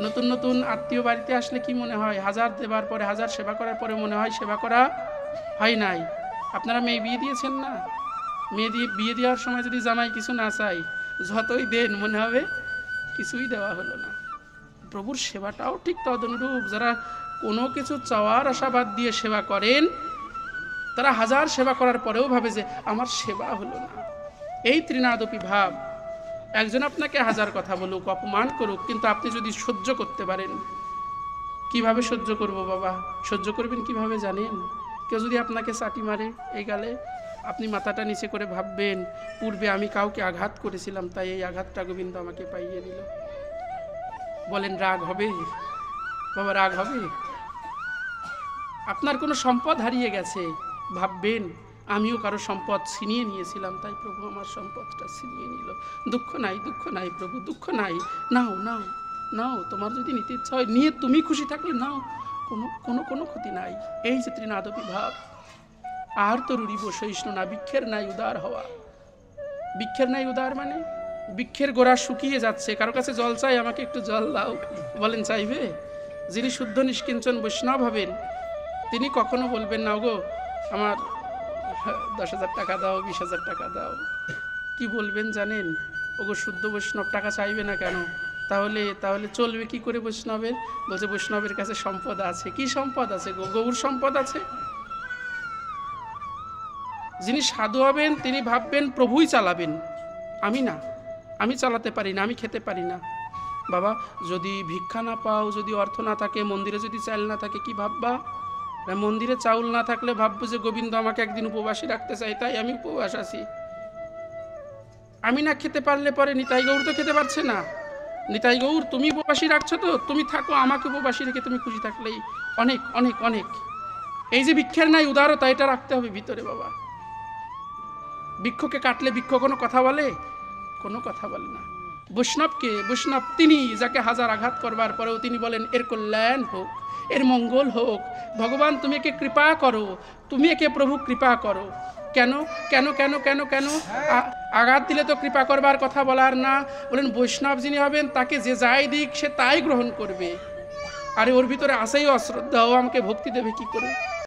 নতুন নতুন আত্মীয় বাড়িতে আসলে কি মনে হয়, 1000 দেবার পরে, 1000 সেবা করার পরে মনে হয় সেবা করা হয় নাই। আপনারা মেয়ে বিয়ে দিয়েছেন না, মেয়ে বিয়ে দেওয়ার সময় যদি জামাই কিছু না চাই, যতই দেন মনে হবে কিছুই দেওয়া হলো না। প্রভুর সেবাটাও ঠিক তদনুরূপ। যারা কোনো কিছু চাওয়ার আশাবাদ দিয়ে সেবা করেন, তারা 1000 সেবা করার পরেও ভাবে যে আমার সেবা হলো না। এই ত্রিনাদপি ভাব। একজন আপনাকে 1000 কথা বলুক, অপমান করুক, কিন্তু আপনি যদি সহ্য করতে পারেন। কিভাবে সহ্য করব বাবা? সহ্য করবেন কিভাবে জানেন? কেউ যদি আপনাকে চাটি মারে এই গালে, আপনি মাথাটা নিচে করে ভাববেন, পূর্বে আমি কাউকে আঘাত করেছিলাম, তাই এই আঘাতটা গোবিন্দ আমাকে পাইয়ে দিল। বলেন রাগ হবে বাবা? রাগ হবে? আপনার কোনো সম্পদ হারিয়ে গেছে, ভাববেন আমিও কারো সম্পদ ছিনিয়ে নিয়েছিলাম, তাই প্রভু আমার সম্পদটা ছিনিয়ে নিল। দুঃখ নাই, দুঃখ নাই প্রভু, দুঃখ নাই। নাও নাও নাও, তোমার যদি নিতে ইচ্ছা হয় নিয়ে তুমি খুশি থাকলে নাও, কোনো কোনো কোনো ক্ষতি নাই। এই যে ত্রিনাদপি ভাব। আর তো রুরিব সহিষ্ণু না, বৃক্ষের নাই উদার হওয়া। বৃক্ষের নাই উদার মানে বৃক্ষের গোড়া শুকিয়ে যাচ্ছে, কারো কাছে জল চাই, আমাকে একটু জল দাও, বলেন চাইবে? যিনি শুদ্ধ নিষ্কিঞ্চন বৈষ্ণব হবেন, তিনি কখনো বলবেন না গো আমার 10,000 টাকা দাও, 20,000 টাকা দাও। কি বলবেন জানেন? ওগো শুদ্ধ বৈষ্ণব টাকা চাইবে না কেন? তাহলে তাহলে চলবে কি করে বৈষ্ণবের? বলছে বৈষ্ণবের কাছে সম্পদ আছে। কি সম্পদ আছে গো? গৌর সম্পদ আছে। যিনি সাধু হবেন তিনি ভাববেন প্রভুই চালাবেন, আমি না, আমি চালাতে পারি না, আমি খেতে পারি না। বাবা যদি ভিক্ষা না পাও, যদি অর্থ না থাকে, মন্দিরে যদি চাল না থাকে, কি ভাববা? মন্দিরে চাউল না থাকলে ভাববো যে গোবিন্দ আমাকে একদিন উপবাসী রাখতে চাই, তাই আমি উপবাস আছি। আমি না খেতে পারলে পরে নিতাই গৌর তো খেতে পারছে না। নিতাই গৌর তুমি উপবাসী রাখছো তো, তুমি থাকো, আমাকে উপবাসী রেখে তুমি খুশি থাকলেই অনেক অনেক অনেক। এই যে ভিক্ষের নাই উদারতা, এটা রাখতে হবে ভিতরে বাবা। বৃক্ষকে কাটলে বৃক্ষ কোনো কথা বলে? কোনো কথা বলে না। বৈষ্ণবকে, বৈষ্ণব তিনি যাকে 1000 আঘাত করবার পরেও তিনি বলেন এর কল্যাণ হোক, এর মঙ্গল হোক। ভগবান তুমি একে কৃপা করো, তুমি একে প্রভু কৃপা করো। কেন কেন কেন কেন কেন? আঘাত দিলে তো কৃপা করবার কথা বলার না। বলেন বৈষ্ণব যিনি হবেন তাকে যে যাই দিক সে তাই গ্রহণ করবে। আরে ওর ভিতরে আসেই অশ্রদ্ধা, ও আমাকে ভক্তি দেবে কি করে?